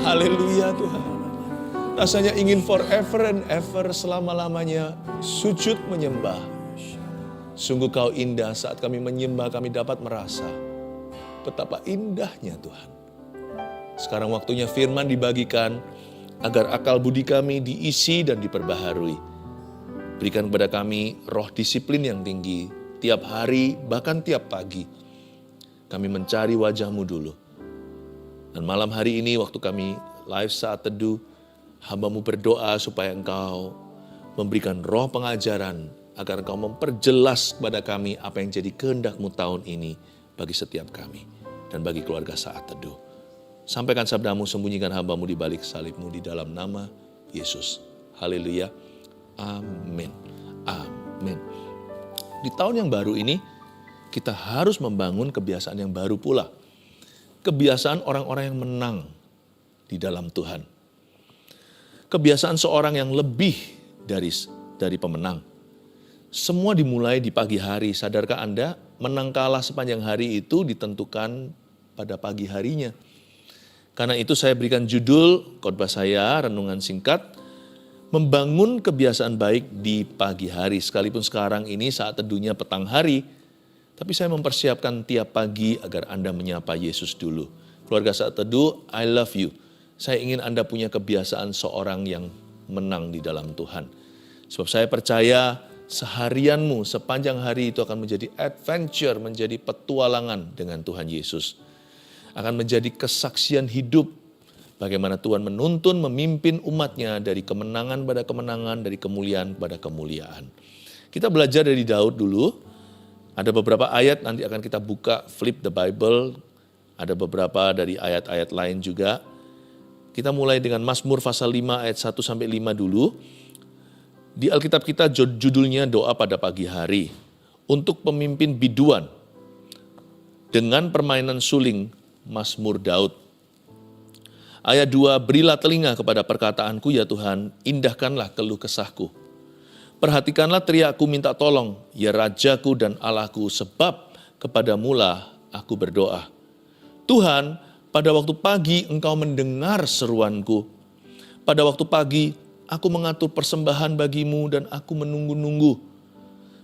Haleluya Tuhan. Rasanya ingin forever and ever, selama-lamanya sujud menyembah. Sungguh Kau indah. Saat kami menyembah, kami dapat merasa betapa indahnya Tuhan. Sekarang waktunya firman dibagikan, agar akal budi kami diisi dan diperbaharui. Berikan kepada kami roh disiplin yang tinggi, tiap hari bahkan tiap pagi. Kami mencari wajah-Mu dulu. Dan malam hari ini waktu kami live saat teduh, hamba-Mu berdoa supaya Engkau memberikan roh pengajaran, agar Engkau memperjelas kepada kami apa yang jadi kehendak-Mu tahun ini bagi setiap kami dan bagi keluarga saat teduh. Sampaikan sabda-Mu, sembunyikan hamba-Mu di balik salib-Mu di dalam nama Yesus. Haleluya. Amin. Amin. Di tahun yang baru ini, kita harus membangun kebiasaan yang baru pula. Kebiasaan orang-orang yang menang di dalam Tuhan. Kebiasaan seorang yang lebih dari pemenang. Semua dimulai di pagi hari. Sadarkah Anda, menang kalah sepanjang hari itu ditentukan pada pagi harinya. Karena itu saya berikan judul khotbah saya, renungan singkat, membangun kebiasaan baik di pagi hari. Sekalipun sekarang ini saat teduhnya petang hari, tapi saya mempersiapkan tiap pagi agar Anda menyapa Yesus dulu. Keluarga saat teduh, I love you. Saya ingin Anda punya kebiasaan seorang yang menang di dalam Tuhan. Sebab saya percaya seharianmu sepanjang hari itu akan menjadi adventure, menjadi petualangan dengan Tuhan Yesus. Akan menjadi kesaksian hidup bagaimana Tuhan menuntun, memimpin umatnya dari kemenangan pada kemenangan, dari kemuliaan pada kemuliaan. Kita belajar dari Daud dulu. Ada beberapa ayat, nanti akan kita buka, flip the Bible. Ada beberapa dari ayat-ayat lain juga. Kita mulai dengan Mazmur pasal 5 ayat 1-5 dulu. Di Alkitab kita judulnya doa pada pagi hari. Untuk pemimpin biduan. Dengan permainan suling, Mazmur Daud. Ayat 2, berilah telinga kepada perkataanku ya Tuhan, indahkanlah keluh kesahku. Perhatikanlah teriakku minta tolong, ya Rajaku dan Allahku, sebab kepadamulah aku berdoa. Tuhan, pada waktu pagi Engkau mendengar seruanku. Pada waktu pagi aku mengatur persembahan bagimu dan aku menunggu-nunggu.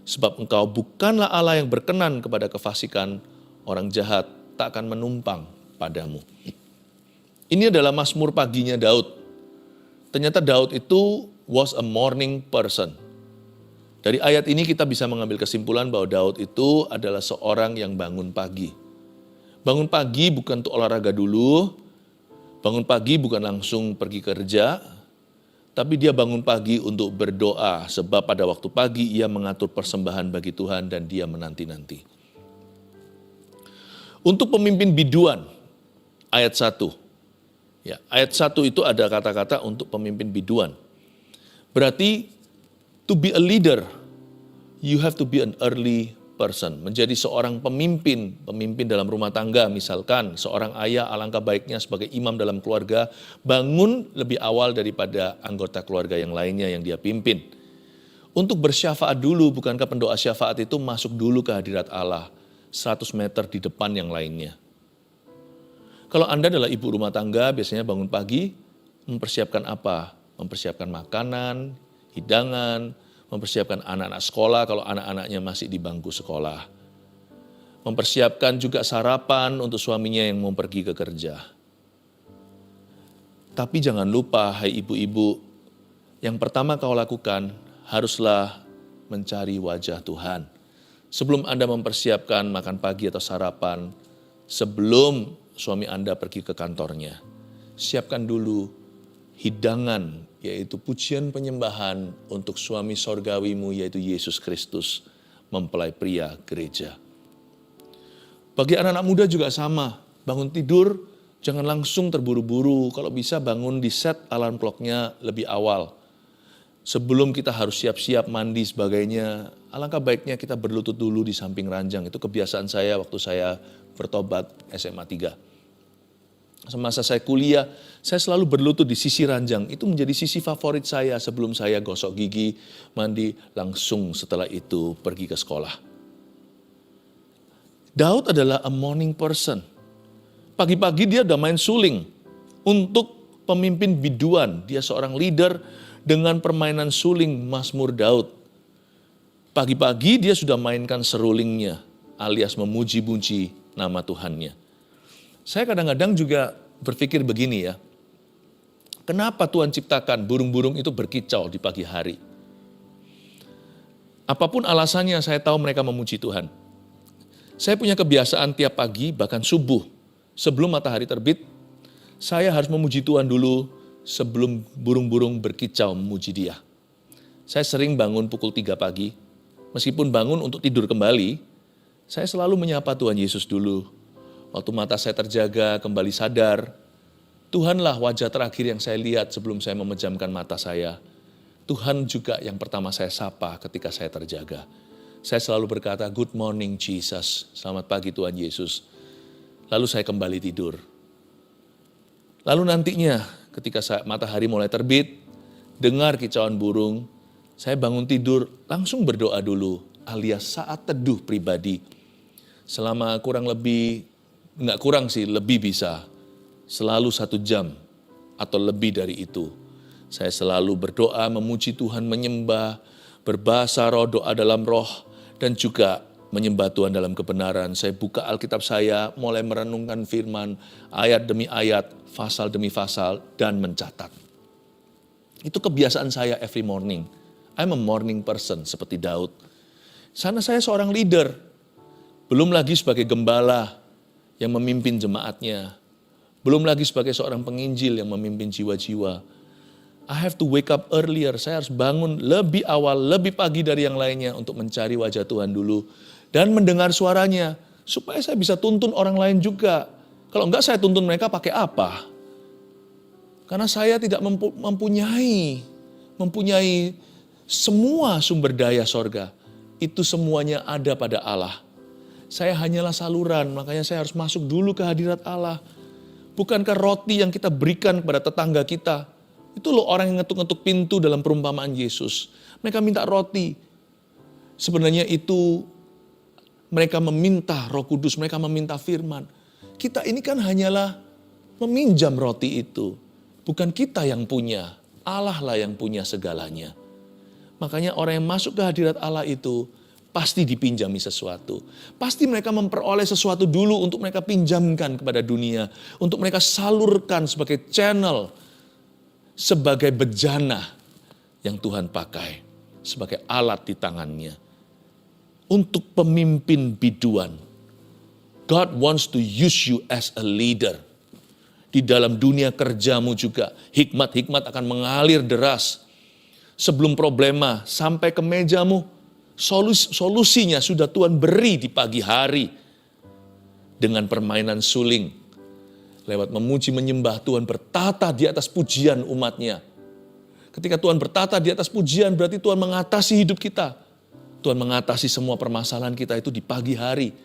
Sebab Engkau bukanlah Allah yang berkenan kepada kefasikan, orang jahat tak akan menumpang padamu. Ini adalah Mazmur paginya Daud. Ternyata Daud itu was a morning person. Dari ayat ini kita bisa mengambil kesimpulan bahwa Daud itu adalah seorang yang bangun pagi. Bangun pagi bukan untuk olahraga dulu, bangun pagi bukan langsung pergi kerja, tapi dia bangun pagi untuk berdoa, sebab pada waktu pagi ia mengatur persembahan bagi Tuhan dan dia menanti-nanti. Untuk pemimpin biduan, ayat 1. Ya, ayat 1 itu ada kata-kata untuk pemimpin biduan. Berarti, to be a leader, you have to be an early person. Menjadi seorang pemimpin dalam rumah tangga misalkan, seorang ayah alangkah baiknya sebagai imam dalam keluarga, bangun lebih awal daripada anggota keluarga yang lainnya yang dia pimpin. Untuk bersyafaat dulu, bukankah pendoa syafaat itu masuk dulu ke hadirat Allah? 100 meter di depan yang lainnya. Kalau Anda adalah ibu rumah tangga, biasanya bangun pagi, mempersiapkan apa? Mempersiapkan makanan, hidangan, mempersiapkan anak-anak sekolah kalau anak-anaknya masih di bangku sekolah. Mempersiapkan juga sarapan untuk suaminya yang mau pergi ke kerja. Tapi jangan lupa, hai ibu-ibu, yang pertama kau lakukan haruslah mencari wajah Tuhan. Sebelum Anda mempersiapkan makan pagi atau sarapan, sebelum suami Anda pergi ke kantornya, siapkan dulu hidangan, yaitu pujian penyembahan untuk suami sorgawimu, yaitu Yesus Kristus, mempelai pria gereja. Bagi anak-anak muda juga sama, bangun tidur, jangan langsung terburu-buru, kalau bisa bangun di set alarm clock-nya lebih awal. Sebelum kita harus siap-siap mandi sebagainya, alangkah baiknya kita berlutut dulu di samping ranjang. Itu kebiasaan saya waktu saya bertobat SMA 3. Semasa saya kuliah, saya selalu berlutut di sisi ranjang. Itu menjadi sisi favorit saya sebelum saya gosok gigi, mandi, langsung setelah itu pergi ke sekolah. Daud adalah a morning person. Pagi-pagi dia udah main suling untuk pemimpin biduan, dia seorang leader dengan permainan suling Mazmur Daud. Pagi-pagi dia sudah mainkan serulingnya, alias memuji-puji nama Tuhannya. Saya kadang-kadang juga berpikir begini ya, kenapa Tuhan ciptakan burung-burung itu berkicau di pagi hari? Apapun alasannya, saya tahu mereka memuji Tuhan. Saya punya kebiasaan tiap pagi, bahkan subuh, sebelum matahari terbit, saya harus memuji Tuhan dulu sebelum burung-burung berkicau memuji Dia. Saya sering bangun pukul 3 pagi, meskipun bangun untuk tidur kembali, saya selalu menyapa Tuhan Yesus dulu. Waktu mata saya terjaga, kembali sadar, Tuhanlah wajah terakhir yang saya lihat sebelum saya memejamkan mata saya. Tuhan juga yang pertama saya sapa ketika saya terjaga. Saya selalu berkata, good morning Jesus, selamat pagi Tuhan Yesus. Lalu saya kembali tidur. Lalu nantinya ketika matahari mulai terbit, dengar kicauan burung, saya bangun tidur langsung berdoa dulu, alias saat teduh pribadi. Selama kurang lebih, enggak kurang sih, lebih bisa, selalu 1 jam atau lebih dari itu. Saya selalu berdoa, memuji Tuhan, menyembah, berbahasa roh, doa dalam roh, dan juga menyembah Tuhan dalam kebenaran. Saya buka Alkitab saya, mulai merenungkan firman, ayat demi ayat, pasal demi pasal, dan mencatat. Itu kebiasaan saya every morning. I'm a morning person seperti Daud. Sana saya seorang leader, belum lagi sebagai gembala yang memimpin jemaatnya, belum lagi sebagai seorang penginjil yang memimpin jiwa-jiwa. I have to wake up earlier, saya harus bangun lebih awal, lebih pagi dari yang lainnya untuk mencari wajah Tuhan dulu. Dan mendengar suaranya, supaya saya bisa tuntun orang lain juga. Kalau enggak saya tuntun mereka pakai apa? Karena saya tidak mempunyai semua sumber daya sorga. Itu semuanya ada pada Allah. Saya hanyalah saluran, makanya saya harus masuk dulu ke hadirat Allah. Bukankah roti yang kita berikan kepada tetangga kita, itu loh orang yang ngetuk-ngetuk pintu dalam perumpamaan Yesus. Mereka minta roti. Sebenarnya itu mereka meminta Roh Kudus, mereka meminta firman. Kita ini kan hanyalah meminjam roti itu. Bukan kita yang punya, Allah lah yang punya segalanya. Makanya orang yang masuk ke hadirat Allah itu pasti dipinjami sesuatu. Pasti mereka memperoleh sesuatu dulu untuk mereka pinjamkan kepada dunia. Untuk mereka salurkan sebagai channel, sebagai bejana yang Tuhan pakai, sebagai alat di tangannya. Untuk pemimpin biduan, God wants to use you as a leader. Di dalam dunia kerjamu juga, hikmat-hikmat akan mengalir deras. Sebelum problema sampai ke mejamu, solusinya sudah Tuhan beri di pagi hari. Dengan permainan suling, lewat memuji menyembah, Tuhan bertata di atas pujian umatnya. Ketika Tuhan bertata di atas pujian, berarti Tuhan mengatasi hidup kita. Tuhan mengatasi semua permasalahan kita itu di pagi hari.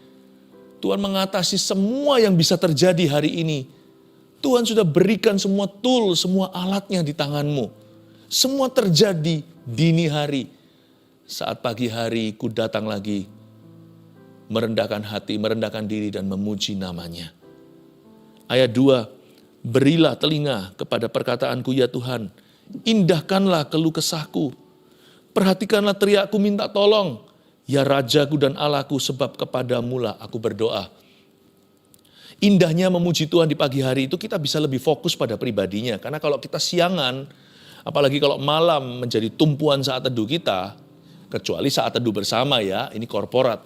Tuhan mengatasi semua yang bisa terjadi hari ini. Tuhan sudah berikan semua tool, semua alatnya di tanganmu. Semua terjadi dini hari. Saat pagi hari ku datang lagi, merendahkan hati, merendahkan diri dan memuji namanya. Ayat 2, berilah telinga kepada perkataanku ya Tuhan, indahkanlah keluh kesahku, perhatikanlah teriakku minta tolong, ya Rajaku dan Allahku sebab kepadamulah aku berdoa. Indahnya memuji Tuhan di pagi hari itu kita bisa lebih fokus pada pribadinya, karena kalau kita siangan, apalagi kalau malam menjadi tumpuan saat teduh kita, kecuali saat teduh bersama ya, ini korporat.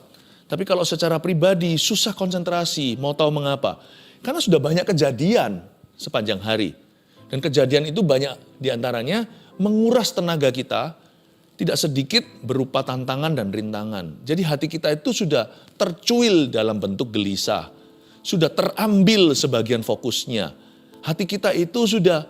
Tapi kalau secara pribadi susah konsentrasi, mau tahu mengapa? Karena sudah banyak kejadian sepanjang hari. Dan kejadian itu banyak diantaranya menguras tenaga kita, tidak sedikit berupa tantangan dan rintangan. Jadi hati kita itu sudah tercuil dalam bentuk gelisah. Sudah terambil sebagian fokusnya. Hati kita itu sudah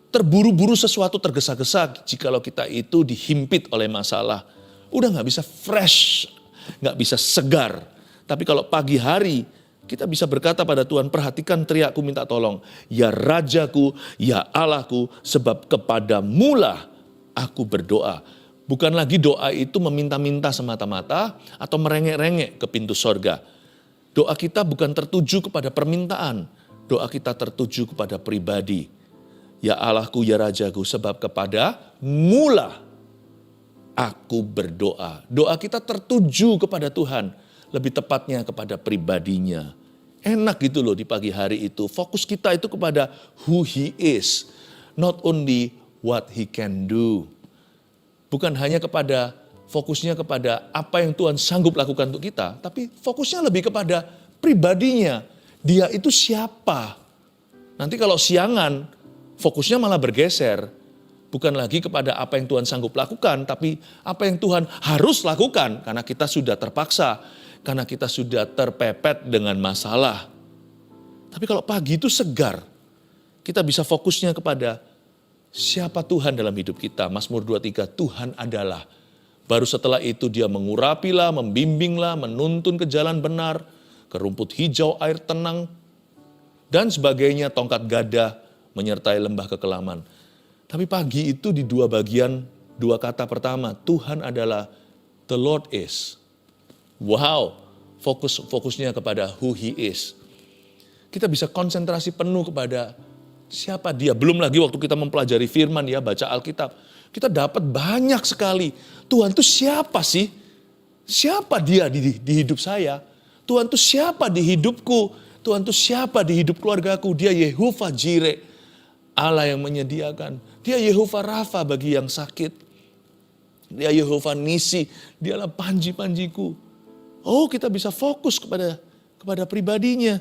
terburu-buru sesuatu, tergesa-gesa jikalau kita itu dihimpit oleh masalah. Udah gak bisa fresh, gak bisa segar. Tapi kalau pagi hari, kita bisa berkata pada Tuhan, perhatikan teriakku minta tolong. Ya Rajaku, ya Allahku, sebab kepadamulah aku berdoa. Bukan lagi doa itu meminta-minta semata-mata atau merengek-rengek ke pintu sorga. Doa kita bukan tertuju kepada permintaan. Doa kita tertuju kepada pribadi. Ya Allahku, ya Rajaku, sebab kepada mula aku berdoa. Doa kita tertuju kepada Tuhan, lebih tepatnya kepada pribadinya. Enak gitu loh di pagi hari itu. Fokus kita itu kepada who He is, not only what He can do. Bukan hanya fokusnya kepada apa yang Tuhan sanggup lakukan untuk kita, tapi fokusnya lebih kepada pribadinya. Dia itu siapa? Nanti kalau siangan, fokusnya malah bergeser. Bukan lagi kepada apa yang Tuhan sanggup lakukan, tapi apa yang Tuhan harus lakukan. Karena kita sudah terpaksa, karena kita sudah terpepet dengan masalah. Tapi kalau pagi itu segar, kita bisa fokusnya kepada siapa Tuhan dalam hidup kita. Mazmur 23, Tuhan adalah. Baru setelah itu dia mengurapilah, membimbinglah, menuntun ke jalan benar, ke rumput hijau air tenang, dan sebagainya, tongkat gada menyertai lembah kekelaman. Tapi pagi itu di dua bagian, dua kata pertama, Tuhan adalah, the Lord is. Wow, fokusnya kepada who He is. Kita bisa konsentrasi penuh kepada siapa Dia. Belum lagi waktu kita mempelajari firman ya, baca Alkitab. Kita dapat banyak sekali, Tuhan itu siapa sih? Siapa Dia di hidup saya? Tuhan itu siapa di hidupku? Tuhan itu siapa di hidup keluargaku? Dia Yehovah Jireh, Allah yang menyediakan. Dia Yehovah Rafa bagi yang sakit. Dia Yehovah Nisi, dialah panji-panjiku. Oh, kita bisa fokus kepada pribadinya.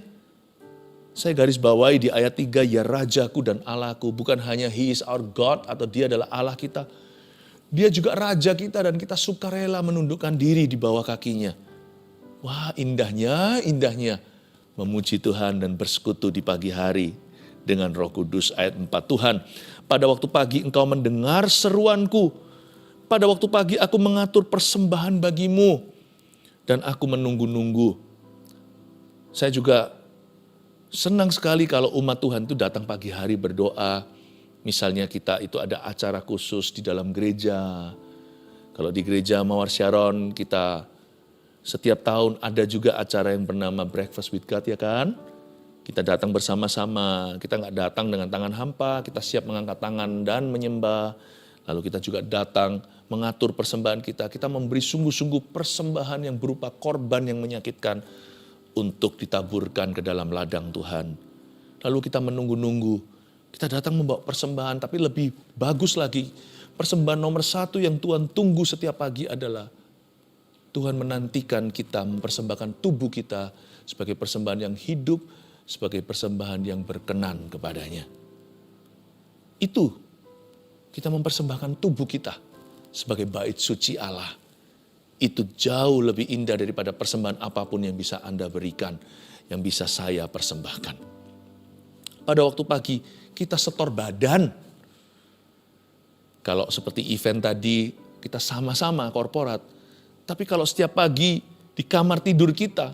Saya garis bawahi di ayat 3, ya Rajaku dan Allahku. Bukan hanya He is our God atau Dia adalah Allah kita. Dia juga Raja kita dan kita sukarela menundukkan diri di bawah kakinya. Wah, indahnya memuji Tuhan dan bersekutu di pagi hari dengan Roh Kudus. Ayat 4, Tuhan, pada waktu pagi Engkau mendengar seruanku. Pada waktu pagi aku mengatur persembahan bagimu. Dan aku menunggu-nunggu. Saya juga senang sekali kalau umat Tuhan itu datang pagi hari berdoa. Misalnya kita itu ada acara khusus di dalam gereja. Kalau di gereja Mawar Sharon kita setiap tahun ada juga acara yang bernama Breakfast with God, ya kan? Kita datang bersama-sama, kita nggak datang dengan tangan hampa, kita siap mengangkat tangan dan menyembah. Lalu kita juga datang mengatur persembahan kita memberi sungguh-sungguh persembahan yang berupa korban yang menyakitkan untuk ditaburkan ke dalam ladang Tuhan. Lalu kita menunggu-nunggu, kita datang membawa persembahan, tapi lebih bagus lagi, persembahan nomor 1 yang Tuhan tunggu setiap pagi adalah Tuhan menantikan kita mempersembahkan tubuh kita sebagai persembahan yang hidup, sebagai persembahan yang berkenan kepadanya. Itu kita mempersembahkan tubuh kita sebagai bait suci Allah. Itu jauh lebih indah daripada persembahan apapun yang bisa Anda berikan, yang bisa saya persembahkan. Pada waktu pagi kita setor badan. Kalau seperti event tadi kita sama-sama korporat. Tapi kalau setiap pagi di kamar tidur kita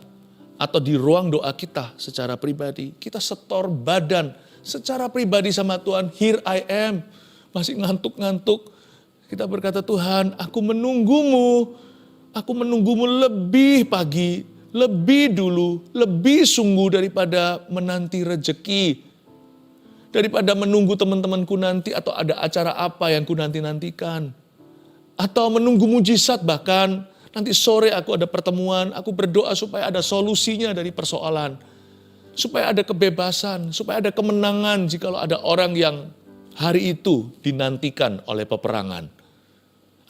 atau di ruang doa kita secara pribadi, kita setor badan secara pribadi sama Tuhan. Here I am, masih ngantuk-ngantuk. Kita berkata, Tuhan, aku menunggumu lebih pagi, lebih dulu, lebih sungguh daripada menanti rejeki. Daripada menunggu teman-temanku nanti atau ada acara apa yang ku nanti-nantikan. Atau menunggu mujizat bahkan. Nanti sore aku ada pertemuan, aku berdoa supaya ada solusinya dari persoalan. Supaya ada kebebasan, supaya ada kemenangan jikalau ada orang yang hari itu dinantikan oleh peperangan.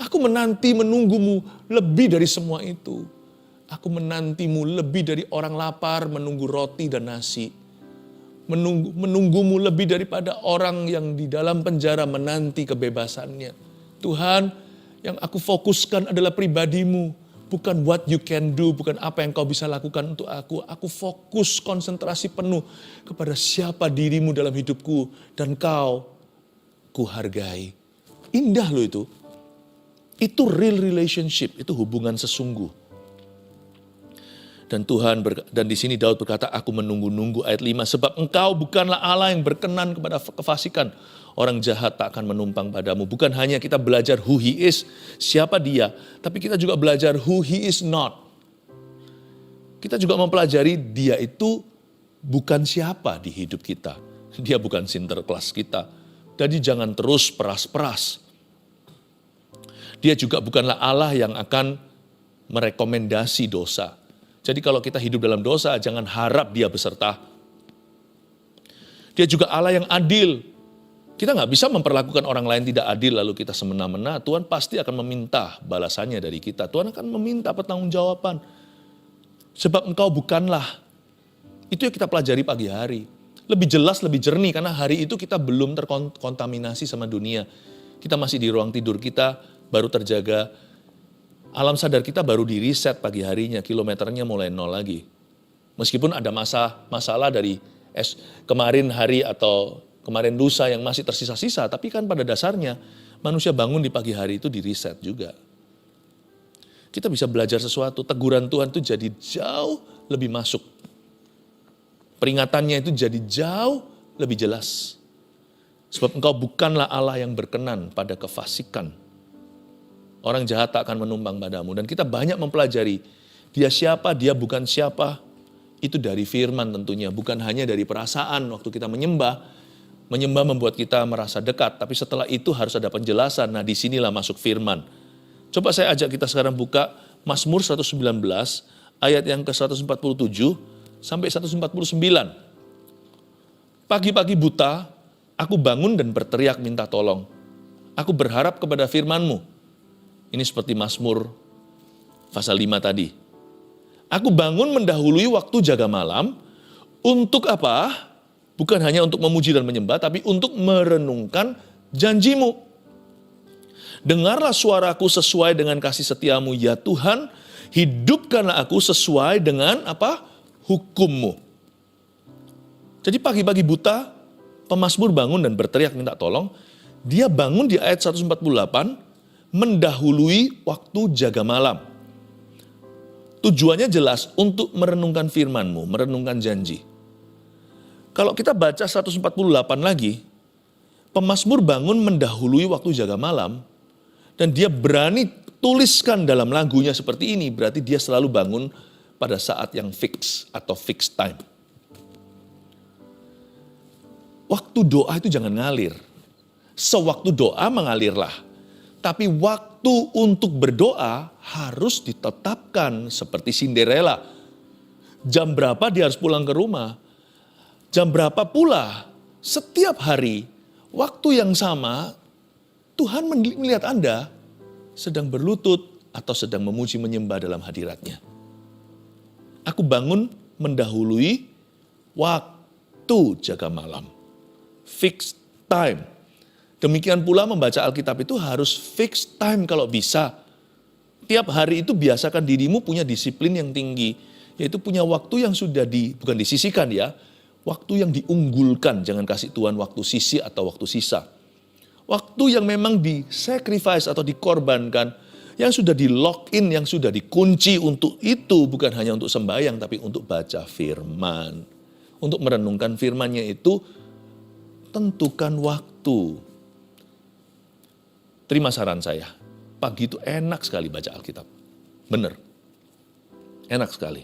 Aku menunggumu lebih dari semua itu. Aku menantimu lebih dari orang lapar menunggu roti dan nasi. Menunggumu lebih daripada orang yang di dalam penjara menanti kebebasannya. Tuhan, yang aku fokuskan adalah pribadimu. Bukan what you can do, bukan apa yang kau bisa lakukan untuk aku. Aku fokus konsentrasi penuh kepada siapa dirimu dalam hidupku. Dan kau kuhargai. Indah loh itu. Itu real relationship, itu hubungan sesungguh. Dan dan di sini Daud berkata, aku menunggu-nunggu ayat 5. Sebab engkau bukanlah Allah yang berkenan kepada kefasikan. Orang jahat tak akan menumpang padamu. Bukan hanya kita belajar who He is, siapa Dia. Tapi kita juga belajar who He is not. Kita juga mempelajari Dia itu bukan siapa di hidup kita. Dia bukan sinterklas kita. Jadi jangan terus peras-peras. Dia juga bukanlah Allah yang akan merekomendasi dosa. Jadi kalau kita hidup dalam dosa, jangan harap dia beserta. Dia juga Allah yang adil. Kita nggak bisa memperlakukan orang lain tidak adil lalu kita semena-mena. Tuhan pasti akan meminta balasannya dari kita. Tuhan akan meminta pertanggungjawaban. Sebab engkau bukanlah. Itu yang kita pelajari pagi hari. Lebih jelas, lebih jernih karena hari itu kita belum terkontaminasi sama dunia. Kita masih di ruang tidur kita, baru terjaga. Alam sadar kita baru di reset pagi harinya, kilometernya mulai nol lagi. Meskipun ada masalah dari kemarin hari atau kemarin lusa yang masih tersisa-sisa, tapi kan pada dasarnya manusia bangun di pagi hari itu di reset juga. Kita bisa belajar sesuatu, teguran Tuhan itu jadi jauh lebih masuk. Peringatannya itu jadi jauh lebih jelas. Sebab engkau bukanlah Allah yang berkenan pada kefasikan. Orang jahat tak akan menumbang padamu. Dan kita banyak mempelajari dia siapa, dia bukan siapa. Itu dari firman tentunya, bukan hanya dari perasaan waktu kita menyembah. Menyembah membuat kita merasa dekat, tapi setelah itu harus ada penjelasan. Nah disinilah masuk firman. Coba saya ajak kita sekarang buka Mazmur 119 ayat yang ke-147 sampai 149. Pagi-pagi buta, aku bangun dan berteriak minta tolong. Aku berharap kepada firman-Mu. Ini seperti Mazmur pasal 5 tadi. Aku bangun mendahului waktu jaga malam. Untuk apa? Bukan hanya untuk memuji dan menyembah, tapi untuk merenungkan janji-Mu. Dengarlah suaraku sesuai dengan kasih setia-Mu, ya Tuhan. Hidupkanlah aku sesuai dengan apa? Hukum-Mu. Jadi pagi-pagi buta, pemazmur bangun dan berteriak minta tolong. Dia bangun di ayat 148, mendahului waktu jaga malam. Tujuannya jelas untuk merenungkan firman-Mu, merenungkan janji. Kalau kita baca 148 lagi, pemazmur bangun mendahului waktu jaga malam, dan dia berani tuliskan dalam lagunya seperti ini, berarti dia selalu bangun pada saat yang fix atau fixed time. Waktu doa itu jangan ngalir. Sewaktu doa mengalirlah. Tapi waktu untuk berdoa harus ditetapkan seperti Cinderella. Jam berapa dia harus pulang ke rumah. Jam berapa pula setiap hari waktu yang sama Tuhan melihat Anda sedang berlutut atau sedang memuji menyembah dalam hadirat-Nya. Aku bangun mendahului waktu jaga malam. Fixed time. Demikian pula membaca Alkitab itu harus fixed time kalau bisa. Tiap hari itu biasakan dirimu punya disiplin yang tinggi. Yaitu punya waktu yang sudah bukan disisihkan ya. Waktu yang diunggulkan. Jangan kasih Tuhan waktu sisi atau waktu sisa. Waktu yang memang di-sacrifice atau dikorbankan. Yang sudah di-lock in, yang sudah dikunci untuk itu. Bukan hanya untuk sembahyang tapi untuk baca firman. Untuk merenungkan firman-Nya itu tentukan waktu. Terima saran saya, pagi itu enak sekali baca Alkitab. Benar, enak sekali.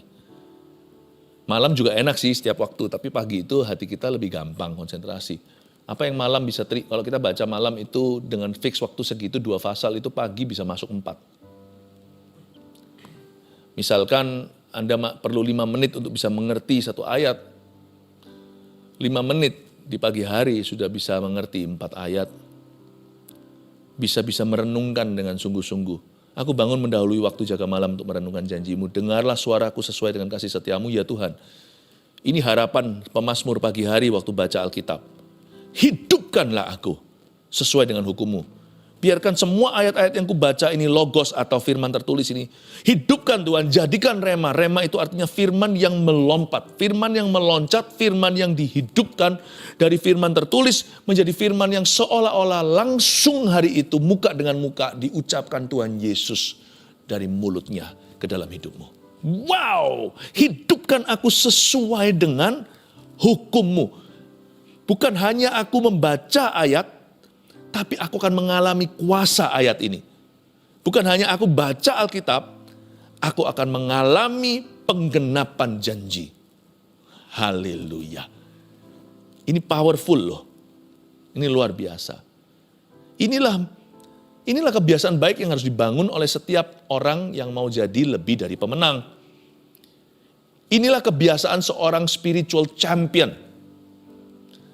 Malam juga enak sih setiap waktu, tapi pagi itu hati kita lebih gampang konsentrasi. Apa yang malam bisa, kalau kita baca malam itu dengan fix waktu segitu 2 pasal itu pagi bisa masuk 4. Misalkan Anda perlu 5 menit untuk bisa mengerti 1 ayat. 5 menit di pagi hari sudah bisa mengerti 4 ayat. Bisa merenungkan dengan sungguh-sungguh. Aku bangun mendahului waktu jaga malam untuk merenungkan janji-Mu. Dengarlah suaraku sesuai dengan kasih setia-Mu ya Tuhan. Ini harapan pemazmur pagi hari waktu baca Alkitab. Hidupkanlah aku sesuai dengan hukum-Mu. Biarkan semua ayat-ayat yang kubaca ini logos atau firman tertulis ini. Hidupkan Tuhan, jadikan rema. Rema itu artinya firman yang melompat, firman yang meloncat, firman yang dihidupkan. Dari firman tertulis menjadi firman yang seolah-olah langsung hari itu muka dengan muka diucapkan Tuhan Yesus dari mulutnya ke dalam hidupmu. Wow, hidupkan aku sesuai dengan hukum-Mu. Bukan hanya aku membaca ayat, tapi aku akan mengalami kuasa ayat ini. Bukan hanya aku baca Alkitab, aku akan mengalami penggenapan janji. Haleluya. Ini powerful loh. Ini luar biasa. Inilah kebiasaan baik yang harus dibangun oleh setiap orang yang mau jadi lebih dari pemenang. Inilah kebiasaan seorang spiritual champion.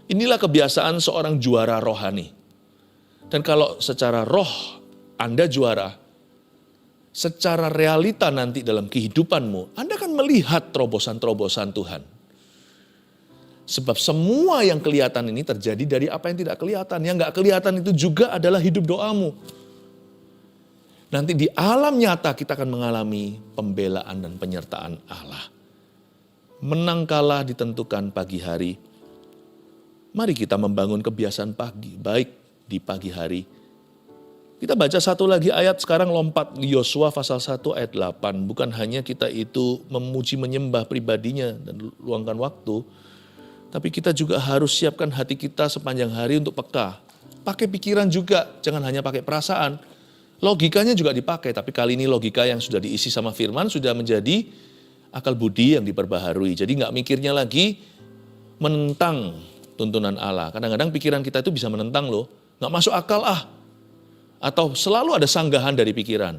Inilah kebiasaan seorang juara rohani. Dan kalau secara roh Anda juara, secara realita nanti dalam kehidupanmu, Anda akan melihat terobosan-terobosan Tuhan. Sebab semua yang kelihatan ini terjadi dari apa yang tidak kelihatan. Yang nggak kelihatan itu juga adalah hidup doamu. Nanti di alam nyata kita akan mengalami pembelaan dan penyertaan Allah. Menang kalah ditentukan pagi hari. Mari kita membangun kebiasaan baik di pagi hari. Kita baca satu lagi ayat, sekarang lompat Yosua pasal 1 ayat 8. Bukan hanya kita itu memuji menyembah pribadinya dan luangkan waktu, tapi kita juga harus siapkan hati kita sepanjang hari untuk peka. Pakai pikiran juga, jangan hanya pakai perasaan. Logikanya juga dipakai, tapi kali ini logika yang sudah diisi sama firman sudah menjadi akal budi yang diperbaharui. Jadi nggak mikirnya lagi menentang tuntunan Allah. Kadang-kadang pikiran kita itu bisa menentang loh, nggak masuk akal Atau selalu ada sanggahan dari pikiran.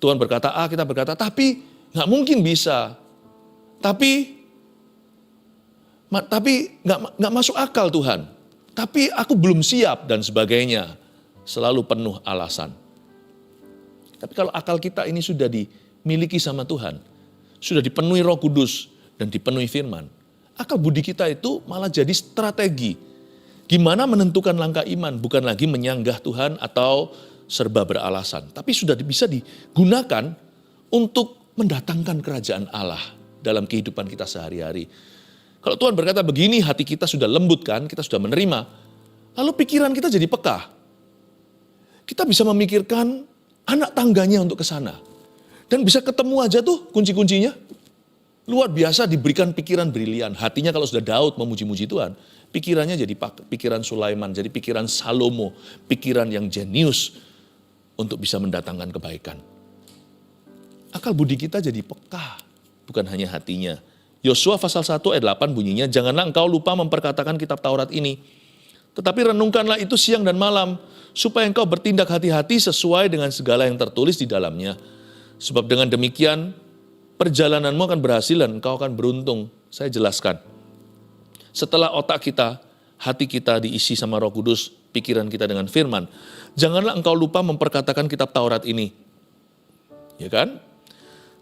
Tuhan berkata A, kita berkata, tapi nggak mungkin bisa. Tapi nggak masuk akal Tuhan. Tapi aku belum siap dan sebagainya. Selalu penuh alasan. Tapi kalau akal kita ini sudah dimiliki sama Tuhan, sudah dipenuhi Roh Kudus dan dipenuhi firman, akal budi kita itu malah jadi strategi. Gimana menentukan langkah iman, bukan lagi menyanggah Tuhan atau serba beralasan. Tapi sudah bisa digunakan untuk mendatangkan kerajaan Allah dalam kehidupan kita sehari-hari. Kalau Tuhan berkata begini, hati kita sudah lembut kan, kita sudah menerima. Lalu pikiran kita jadi peka. Kita bisa memikirkan anak tangganya untuk ke sana. Dan bisa ketemu aja tuh kunci-kuncinya. Luar biasa diberikan pikiran brilian. Hatinya kalau sudah Daud memuji-muji Tuhan, pikirannya jadi pikiran Sulaiman, jadi pikiran Salomo, pikiran yang jenius untuk bisa mendatangkan kebaikan. Akal budi kita jadi peka, bukan hanya hatinya. Yosua pasal 1 ayat 8 bunyinya, janganlah engkau lupa memperkatakan kitab Taurat ini, tetapi renungkanlah itu siang dan malam, supaya engkau bertindak hati-hati sesuai dengan segala yang tertulis di dalamnya. Sebab dengan demikian, perjalananmu akan berhasil dan engkau akan beruntung. Saya jelaskan. Setelah otak kita, hati kita diisi sama Roh Kudus, pikiran kita dengan firman, janganlah engkau lupa memperkatakan kitab Taurat ini. Ya kan?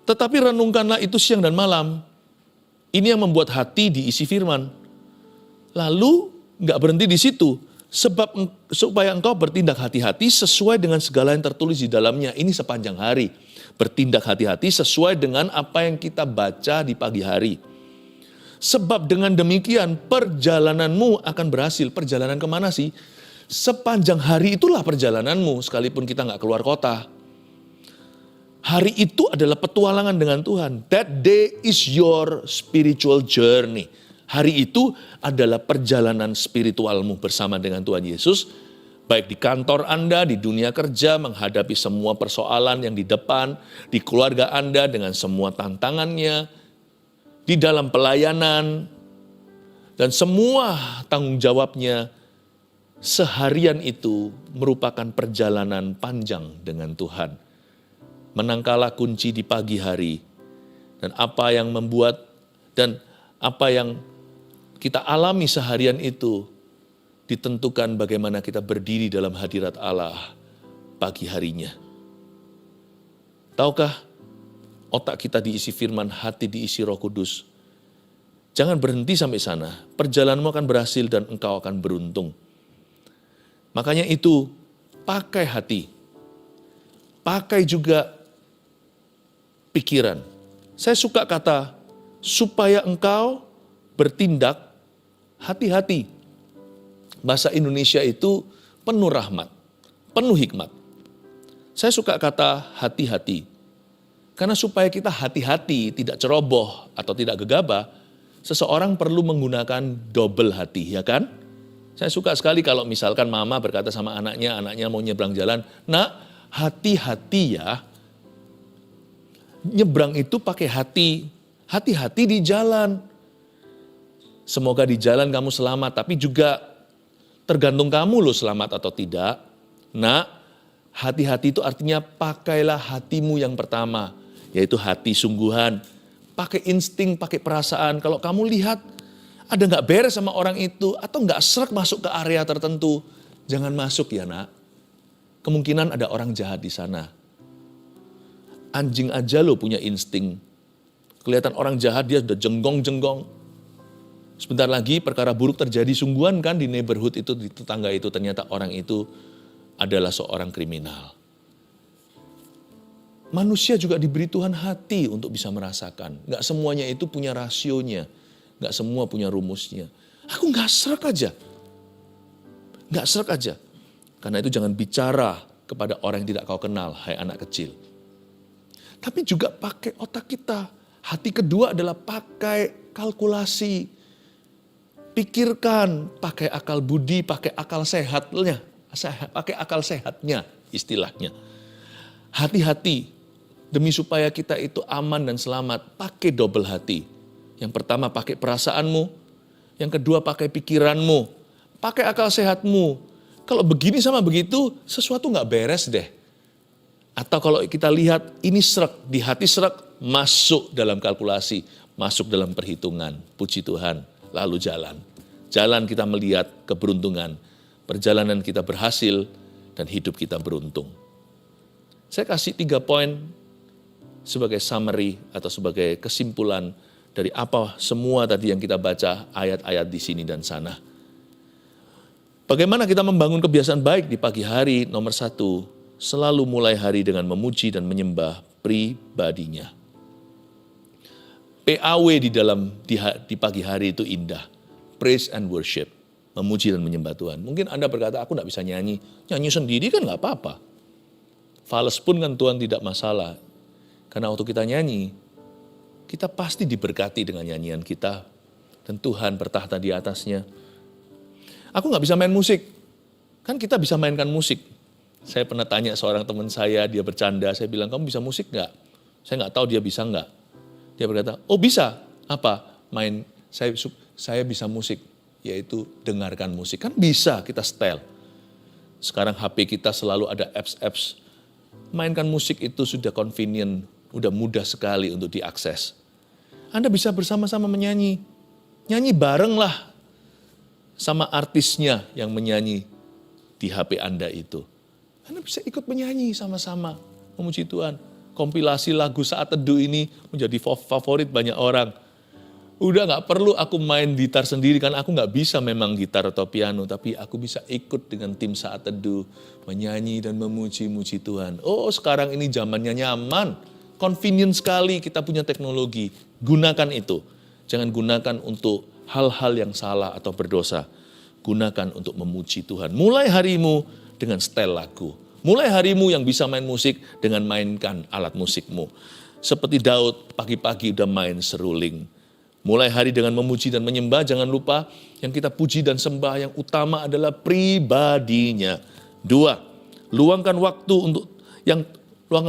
Tetapi renungkanlah itu siang dan malam. Ini yang membuat hati diisi firman. Lalu nggak berhenti di situ. Sebab supaya engkau bertindak hati-hati sesuai dengan segala yang tertulis di dalamnya. Ini sepanjang hari. Bertindak hati-hati sesuai dengan apa yang kita baca di pagi hari. Sebab dengan demikian perjalananmu akan berhasil. Perjalanan kemana sih? Sepanjang hari itulah perjalananmu, sekalipun kita nggak keluar kota. Hari itu adalah petualangan dengan Tuhan. That day is your spiritual journey. Hari itu adalah perjalanan spiritualmu bersama dengan Tuhan Yesus. Baik di kantor Anda, di dunia kerja, menghadapi semua persoalan yang di depan, di keluarga Anda dengan semua tantangannya, di dalam pelayanan, dan semua tanggung jawabnya, seharian itu merupakan perjalanan panjang dengan Tuhan. Menangkala kunci di pagi hari, dan apa yang membuat, dan apa yang kita alami seharian itu, ditentukan bagaimana kita berdiri dalam hadirat Allah pagi harinya. Tahukah, otak kita diisi firman, hati diisi Roh Kudus. Jangan berhenti sampai sana. Perjalananmu akan berhasil dan engkau akan beruntung. Makanya itu, pakai hati. Pakai juga pikiran. Saya suka kata, supaya engkau bertindak hati-hati. Bahasa Indonesia itu penuh rahmat, penuh hikmat. Saya suka kata hati-hati. Karena supaya kita hati-hati, tidak ceroboh atau tidak gegabah, seseorang perlu menggunakan double hati, ya kan? Saya suka sekali kalau misalkan mama berkata sama anaknya mau nyebrang jalan, nak, hati-hati ya. Nyebrang itu pakai hati, hati-hati di jalan. Semoga di jalan kamu selamat, tapi juga Tergantung kamu loh selamat atau tidak. Nak, hati-hati itu artinya pakailah hatimu yang pertama, yaitu hati sungguhan. Pakai insting, pakai perasaan. Kalau kamu lihat ada nggak beres sama orang itu, atau nggak srek masuk ke area tertentu, jangan masuk ya nak. Kemungkinan ada orang jahat di sana. Anjing aja lo punya insting. Kelihatan orang jahat dia sudah jenggong-jenggong. Sebentar lagi perkara buruk terjadi sungguhan kan di neighborhood itu, di tetangga itu. Ternyata orang itu adalah seorang kriminal. Manusia juga diberi Tuhan hati untuk bisa merasakan. Nggak semuanya itu punya rasionya. Nggak semua punya rumusnya. Aku nggak srek aja. Nggak srek aja. Karena itu jangan bicara kepada orang yang tidak kau kenal, hai anak kecil. Tapi juga pakai otak kita. Hati kedua adalah pakai kalkulasi. Pikirkan, pakai akal budi, pakai akal sehatnya. Pakai akal sehatnya istilahnya. Hati-hati demi supaya kita itu aman dan selamat. Pakai double hati. Yang pertama pakai perasaanmu. Yang kedua pakai pikiranmu. Pakai akal sehatmu. Kalau begini sama begitu, sesuatu nggak beres deh. Atau kalau kita lihat ini srek, di hati srek, masuk dalam kalkulasi, masuk dalam perhitungan. Puji Tuhan, lalu jalan. Jalan kita melihat keberuntungan. Perjalanan kita berhasil dan hidup kita beruntung. Saya kasih 3 poin sebagai summary atau sebagai kesimpulan dari apa semua tadi yang kita baca ayat-ayat di sini dan sana. Bagaimana kita membangun kebiasaan baik di pagi hari? Nomor 1, selalu mulai hari dengan memuji dan menyembah pribadinya. PAW di pagi hari itu indah. Praise and worship. Memuji dan menyembah Tuhan. Mungkin Anda berkata, aku tidak bisa nyanyi. Nyanyi sendiri kan nggak apa-apa. Fales pun kan Tuhan tidak masalah. Karena waktu kita nyanyi, kita pasti diberkati dengan nyanyian kita. Dan Tuhan bertahta di atasnya. Aku nggak bisa main musik. Kan kita bisa mainkan musik. Saya pernah tanya seorang teman saya, dia bercanda. Saya bilang, kamu bisa musik nggak? Saya nggak tahu dia bisa nggak. Dia berkata, oh bisa. Apa? Main, saya bisa musik. Yaitu dengarkan musik. Kan bisa kita setel. Sekarang HP kita selalu ada apps-apps. Mainkan musik itu sudah convenient, udah mudah sekali untuk diakses. Anda bisa bersama-sama menyanyi. Nyanyi bareng lah sama artisnya yang menyanyi di HP Anda itu. Anda bisa ikut menyanyi sama-sama, memuji Tuhan. Kompilasi lagu Saat Teduh ini menjadi favorit banyak orang. Udah gak perlu aku main gitar sendiri, kan aku gak bisa memang gitar atau piano, tapi aku bisa ikut dengan tim Saat Teduh, menyanyi dan memuji-muji Tuhan. Oh sekarang ini zamannya nyaman, convenient sekali kita punya teknologi, gunakan itu. Jangan gunakan untuk hal-hal yang salah atau berdosa, gunakan untuk memuji Tuhan. Mulai harimu dengan setel lagu, mulai harimu yang bisa main musik dengan mainkan alat musikmu. Seperti Daud pagi-pagi udah main seruling. Mulai hari dengan memuji dan menyembah, jangan lupa yang kita puji dan sembah yang utama adalah pribadinya. 2, luangkan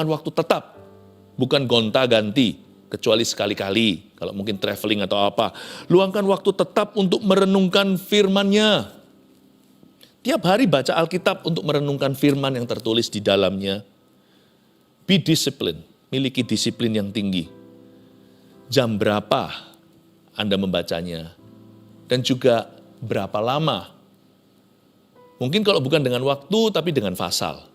waktu tetap, bukan gonta-ganti, kecuali sekali-kali, kalau mungkin traveling atau apa. Luangkan waktu tetap untuk merenungkan firman-Nya. Tiap hari baca Alkitab untuk merenungkan firman yang tertulis di dalamnya. Be disciplined, miliki disiplin yang tinggi. Jam berapa Anda membacanya, dan juga berapa lama. Mungkin kalau bukan dengan waktu, tapi dengan fasal.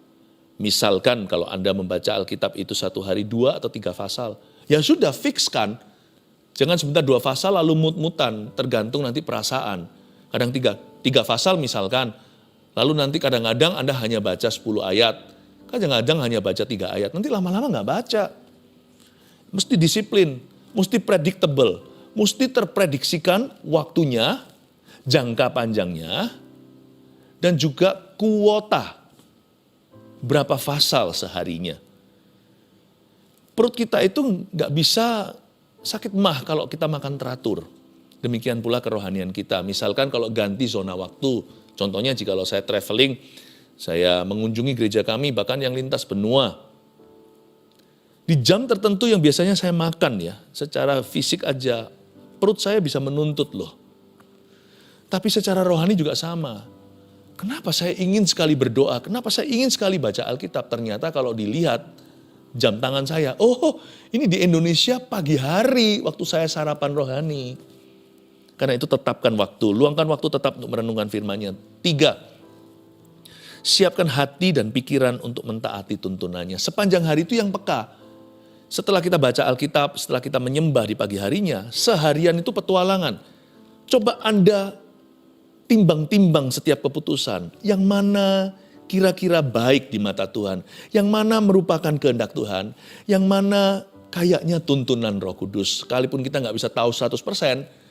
Misalkan kalau Anda membaca Alkitab itu 1 hari 2 atau 3 fasal, ya sudah fix kan. Jangan sebentar 2 fasal lalu mut-mutan, tergantung nanti perasaan. Kadang 3 fasal misalkan, lalu nanti kadang-kadang Anda hanya baca 10 ayat, kadang-kadang hanya baca 3 ayat, nanti lama-lama nggak baca. Mesti disiplin, mesti predictable. Mesti terprediksikan waktunya, jangka panjangnya, dan juga kuota. Berapa fasal seharinya. Perut kita itu nggak bisa sakit mah kalau kita makan teratur. Demikian pula kerohanian kita. Misalkan kalau ganti zona waktu. Contohnya jika saya traveling, saya mengunjungi gereja kami, bahkan yang lintas benua. Di jam tertentu yang biasanya saya makan ya, secara fisik aja, perut saya bisa menuntut loh. Tapi secara rohani juga sama. Kenapa saya ingin sekali berdoa? Kenapa saya ingin sekali baca Alkitab? Ternyata kalau dilihat jam tangan saya, oh ini di Indonesia pagi hari waktu saya sarapan rohani. Karena itu tetapkan waktu, luangkan waktu tetap untuk merenungkan firman-Nya. 3, siapkan hati dan pikiran untuk mentaati tuntunannya. Sepanjang hari itu yang peka. Setelah kita baca Alkitab, setelah kita menyembah di pagi harinya, seharian itu petualangan. Coba Anda timbang-timbang setiap keputusan. Yang mana kira-kira baik di mata Tuhan. Yang mana merupakan kehendak Tuhan. Yang mana kayaknya tuntunan Roh Kudus. Sekalipun kita nggak bisa tahu 100%.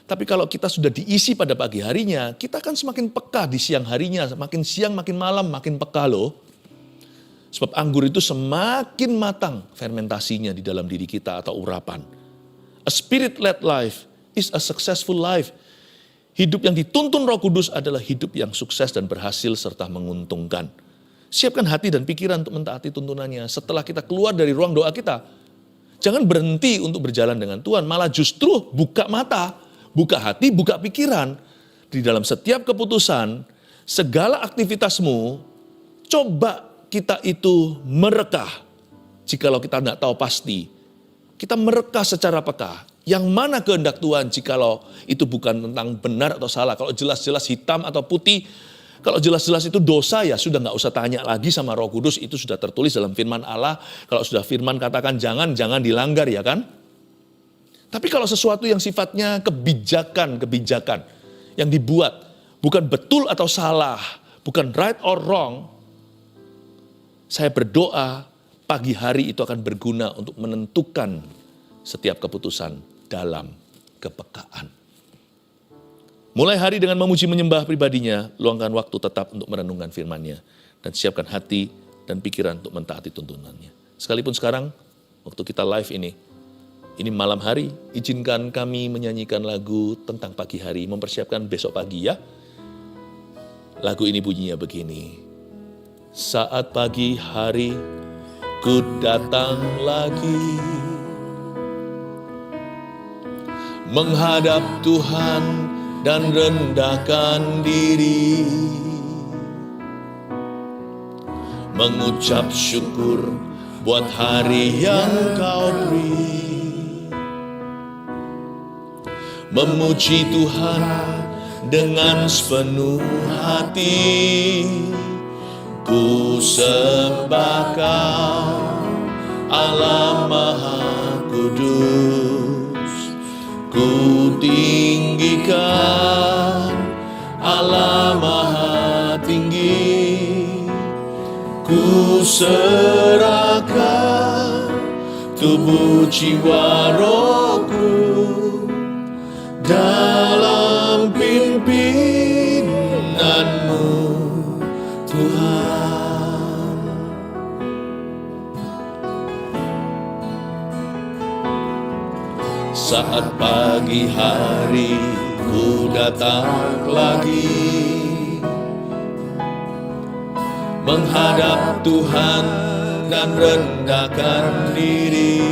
Tapi kalau kita sudah diisi pada pagi harinya, kita akan semakin peka di siang harinya. Makin siang, makin malam, makin peka loh. Sebab anggur itu semakin matang fermentasinya di dalam diri kita atau urapan. A spirit-led life is a successful life. Hidup yang dituntun Roh Kudus adalah hidup yang sukses dan berhasil serta menguntungkan. Siapkan hati dan pikiran untuk mentaati tuntunannya. Setelah kita keluar dari ruang doa kita, jangan berhenti untuk berjalan dengan Tuhan. Malah justru buka mata, buka hati, buka pikiran. Di dalam setiap keputusan, segala aktivitasmu, coba kita itu merekah. Jikalau kita tidak tahu pasti, kita merekah secara peka. Yang mana kehendak Tuhan jikalau itu bukan tentang benar atau salah. Kalau jelas-jelas hitam atau putih, kalau jelas-jelas itu dosa ya sudah nggak usah tanya lagi sama Roh Kudus. Itu sudah tertulis dalam firman Allah. Kalau sudah firman katakan jangan dilanggar ya kan. Tapi kalau sesuatu yang sifatnya kebijakan yang dibuat bukan betul atau salah, bukan right or wrong, saya berdoa pagi hari itu akan berguna untuk menentukan setiap keputusan dalam kepekaan. Mulai hari dengan memuji menyembah pribadinya, luangkan waktu tetap untuk merenungkan firman-Nya, dan siapkan hati dan pikiran untuk mentaati tuntunannya. Sekalipun sekarang, waktu kita live ini malam hari, izinkan kami menyanyikan lagu tentang pagi hari, mempersiapkan besok pagi ya. Lagu ini bunyinya begini. Saat pagi hari, ku datang lagi, menghadap Tuhan dan rendahkan diri, mengucap syukur buat hari yang Kau beri, memuji Tuhan dengan sepenuh hati. Ku sembah Kau, Allah Maha Kudus. Ku tinggikan Allah Maha Tinggi. Ku serahkan tubuh jiwa rohku dalam pimpinanmu Tuhan. Saat pagi hari ku datang lagi, menghadap Tuhan dan rendahkan diri,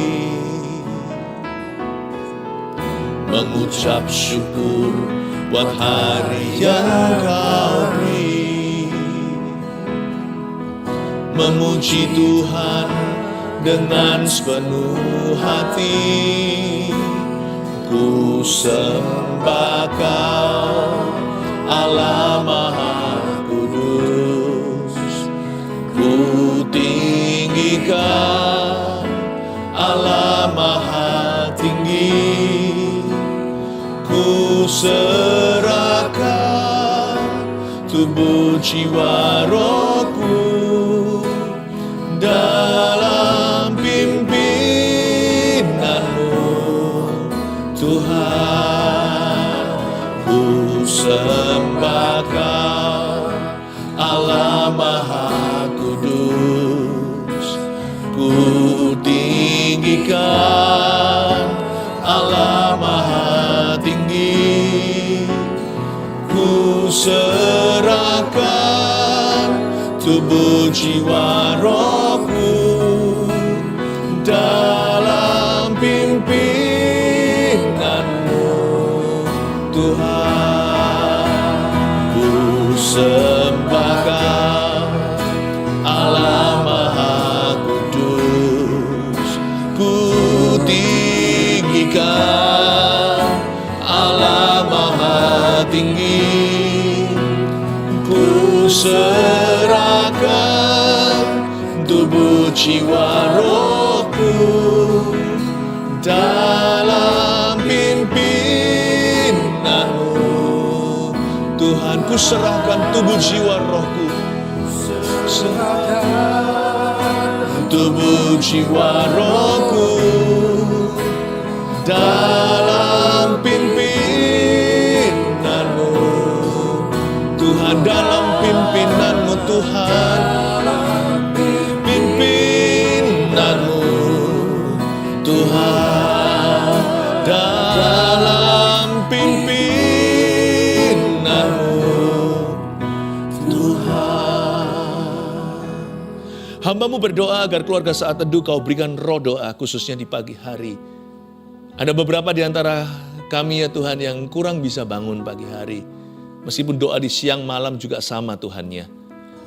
mengucap syukur buat hari yang Kau beri, memuji Tuhan dengan sepenuh hati. Ku sembah Kau, Allah Maha Kudus. Ku tinggikan Allah Maha Tinggi. Ku serahkan tubuh jiwa rohku dalam pimpinanmu Tuhan. Ku sembah Kau, Allah Maha Kudus. Ku tinggikan Allah Maha Tinggi. Ku serahkan tubuh jiwa rohku dalam pimpinanmu Tuhan. Ku sembah serahkan tubuh jiwa rohku dalam pimpinanmu. Tuhan, ku serahkan tubuh jiwa rohku, serahkan tubuh jiwa rohku dalam pimpinanmu. Tuhan, dalam pimpinanmu Tuhan, pimpinanmu Tuhan, dalam pimpinanmu Tuhan. Hamba-Mu berdoa agar keluarga Saat Teduh Kau berikan roh doa khususnya di pagi hari. Ada beberapa di antara kami ya Tuhan yang kurang bisa bangun pagi hari. Meskipun doa di siang malam juga sama Tuhannya.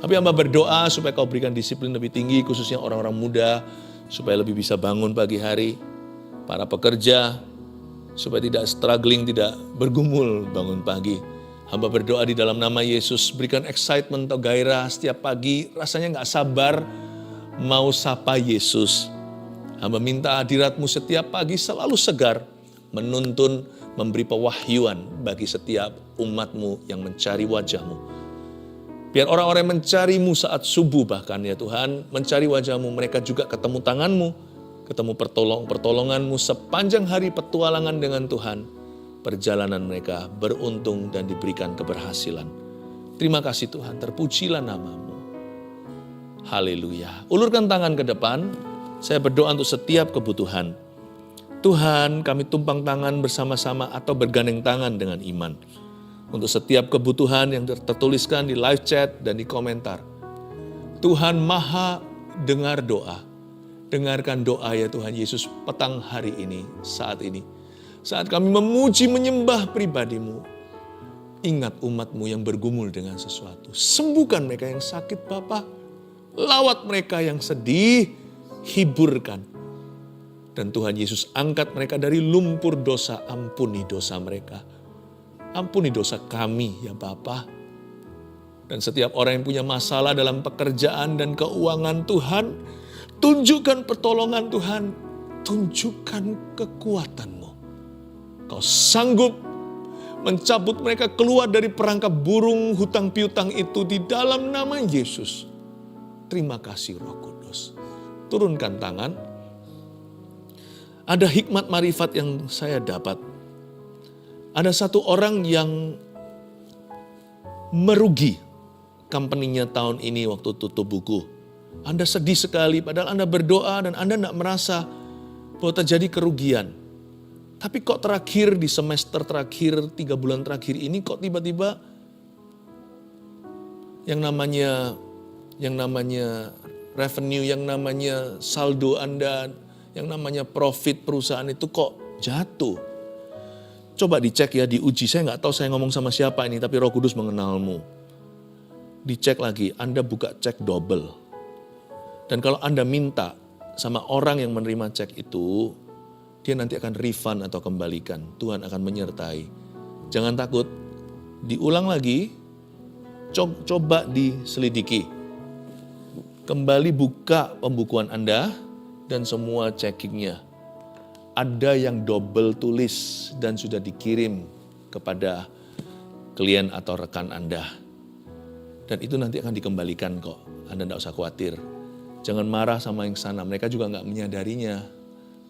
Tapi hamba berdoa supaya Kau berikan disiplin lebih tinggi khususnya orang-orang muda. Supaya lebih bisa bangun pagi hari. Para pekerja supaya tidak struggling, tidak bergumul bangun pagi. Hamba berdoa di dalam nama Yesus berikan excitement atau gairah setiap pagi. Rasanya gak sabar mau sapa Yesus. Hamba minta hadirat-Mu setiap pagi selalu segar, menuntun, memberi pewahyuan bagi setiap umat-Mu yang mencari wajah-Mu. Biar orang-orang yang mencari-Mu saat subuh bahkan ya Tuhan, mencari wajah-Mu, mereka juga ketemu tangan-Mu, ketemu pertolongan-Mu sepanjang hari petualangan dengan Tuhan. Perjalanan mereka beruntung dan diberikan keberhasilan. Terima kasih Tuhan, terpujilah nama-Mu. Haleluya. Ulurkan tangan ke depan. Saya berdoa untuk setiap kebutuhan. Tuhan, kami tumpang tangan bersama-sama atau bergandeng tangan dengan iman. Untuk setiap kebutuhan yang tertuliskan di live chat dan di komentar. Tuhan Maha dengar doa. Dengarkan doa ya Tuhan Yesus petang hari ini, saat ini. Saat kami memuji menyembah pribadi-Mu. Ingat umat-Mu yang bergumul dengan sesuatu. Sembuhkan mereka yang sakit Bapa. Lawat mereka yang sedih. Hiburkan. Dan Tuhan Yesus angkat mereka dari lumpur dosa. Ampuni dosa mereka. Ampuni dosa kami ya Bapa. Dan setiap orang yang punya masalah dalam pekerjaan dan keuangan Tuhan, tunjukkan pertolongan Tuhan. Tunjukkan kekuatan-Mu. Kau sanggup mencabut mereka keluar dari perangkap burung hutang piutang itu di dalam nama Yesus. Terima kasih Roh Kudus. Turunkan tangan. Ada hikmat marifat yang saya dapat. Ada satu orang yang merugi company-nya tahun ini waktu tutup buku. Anda sedih sekali padahal Anda berdoa dan Anda tidak merasa bahwa terjadi kerugian. Tapi kok terakhir di semester terakhir, 3 bulan terakhir ini kok tiba-tiba yang namanya revenue, yang namanya saldo Anda, yang namanya profit perusahaan itu kok jatuh. Coba dicek ya, diuji. Saya nggak tahu saya ngomong sama siapa ini, tapi Roh Kudus mengenalmu. Dicek lagi, Anda buka cek double. Dan kalau Anda minta sama orang yang menerima cek itu, dia nanti akan refund atau kembalikan. Tuhan akan menyertai. Jangan takut, diulang lagi, coba diselidiki. Kembali buka pembukuan Anda dan semua checkingnya. Ada yang double tulis dan sudah dikirim kepada klien atau rekan Anda. Dan itu nanti akan dikembalikan kok. Anda tidak usah khawatir. Jangan marah sama yang sana. Mereka juga nggak menyadarinya.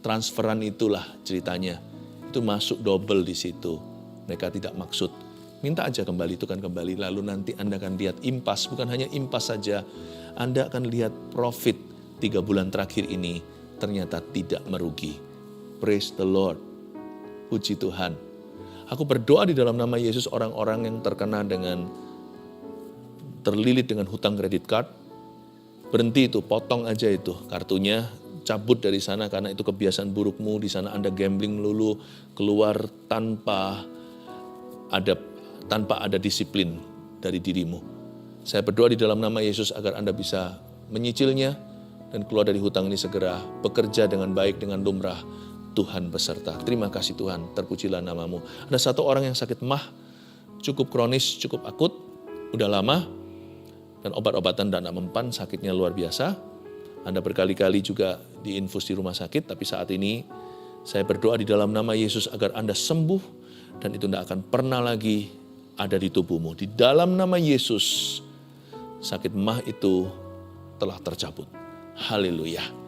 Transferan itulah ceritanya. Itu masuk double di situ. Mereka tidak maksud. Minta aja kembali, itu kan kembali. Lalu nanti Anda akan lihat impas. Bukan hanya impas saja. Anda akan lihat profit 3 bulan terakhir ini ternyata tidak merugi. Praise the Lord. Puji Tuhan. Aku berdoa di dalam nama Yesus orang-orang yang terkena dengan terlilit dengan hutang kredit card. Berhenti itu, potong aja itu kartunya. Cabut dari sana karena itu kebiasaan burukmu. Di sana Anda gambling melulu, keluar tanpa ada disiplin dari dirimu. Saya berdoa di dalam nama Yesus agar Anda bisa menyicilnya dan keluar dari hutang ini segera. Bekerja dengan baik, dengan lumrah. Tuhan beserta. Terima kasih Tuhan, terpujilah nama-Mu. Ada satu orang yang sakit MAH, cukup kronis, cukup akut, udah lama. Dan obat-obatan tidak mempan, sakitnya luar biasa. Anda berkali-kali juga diinfus di rumah sakit, tapi saat ini saya berdoa di dalam nama Yesus agar Anda sembuh dan itu tidak akan pernah lagi ada di tubuhmu. Di dalam nama Yesus, sakit mah itu telah tercabut. Haleluya.